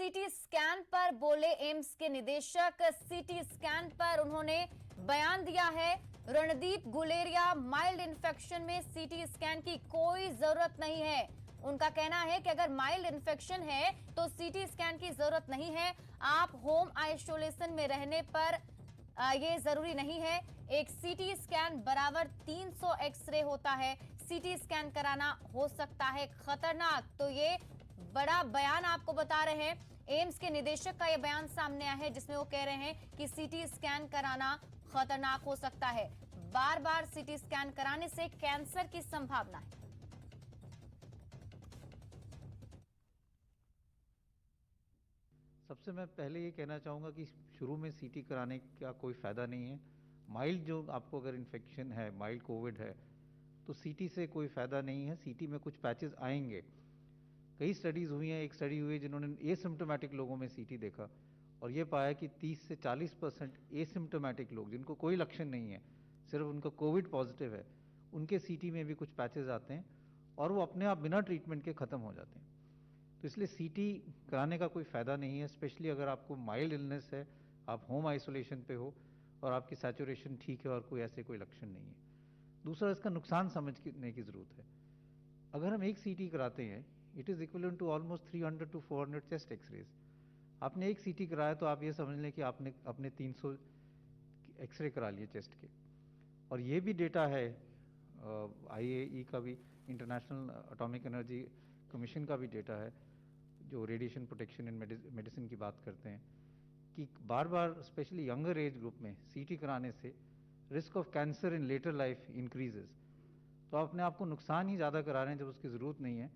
CT scan पर बोले AIIMS के निदेशक। सीटी स्कैन पर उन्होंने बयान दिया है। रणदीप गुलेरिया, माइल्ड इन्फेक्शन में सीटी स्कैन की कोई जरूरत नहीं है। उनका कहना है कि अगर माइल्ड इन्फेक्शन है तो सीटी स्कैन की जरूरत नहीं है। आप होम आइसोलेशन में रहने पर ये जरूरी नहीं है। एक सीटी स्कैन बराबर 300 एक्सरे होता है। सीटी स्कैन कराना हो सकता है खतरनाक। तो ये बड़ा बयान आपको बता रहे हैं। एम्स के निदेशक का यह बयान सामने आया है जिसमें वो कह रहे हैं कि सीटी स्कैन कराना खतरनाक हो सकता है। बार बार सीटी स्कैन कराने से कैंसर की संभावना है। सबसे मैं पहले ये कहना चाहूँगा कि शुरू में सीटी कराने का कोई फ़ायदा नहीं है। माइल्ड जो आपको अगर इन्फेक्शन है, माइल्ड कोविड है, तो सीटी से कोई फ़ायदा नहीं है। सीटी में कुछ पैचेस आएंगे। कई स्टडीज़ हुई हैं। एक स्टडी हुई है जिन्होंने एसिम्प्टोमेटिक लोगों में सीटी देखा और ये पाया कि 30 से 40% एसिम्प्टोमेटिक लोग जिनको कोई लक्षण नहीं है, सिर्फ उनका कोविड पॉजिटिव है, उनके सीटी में भी कुछ पैचेस आते हैं और वो अपने आप बिना ट्रीटमेंट के ख़त्म हो जाते हैं। तो इसलिए सीटी कराने का कोई फ़ायदा नहीं है, स्पेशली अगर आपको माइल्ड इलनेस है, आप होम आइसोलेशन पे हो और आपकी सैचुरेशन ठीक है और कोई ऐसे कोई लक्षण नहीं है। दूसरा, इसका नुकसान समझने की ज़रूरत है। अगर हम एक सीटी कराते हैं, it is equivalent to almost 300 to 400 chest x-rays. आपने एक सीटी कराया तो आप ये समझ लें कि आपने अपने 300 एक्सरे करा लिए चेस्ट के। और ये भी डेटा है, आईएई का भी, इंटरनेशनल एटॉमिक एनर्जी कमीशन का भी डेटा है, जो रेडिएशन प्रोटेक्शन इन मेडिसिन की बात करते हैं, कि बार बार स्पेशली यंगर एज ग्रुप में सीटी कराने से risk of cancer in later life increases. तो आप अपने आप को नुकसान ही ज़्यादा करा रहे हैं जब उसकी ज़रूरत नहीं है।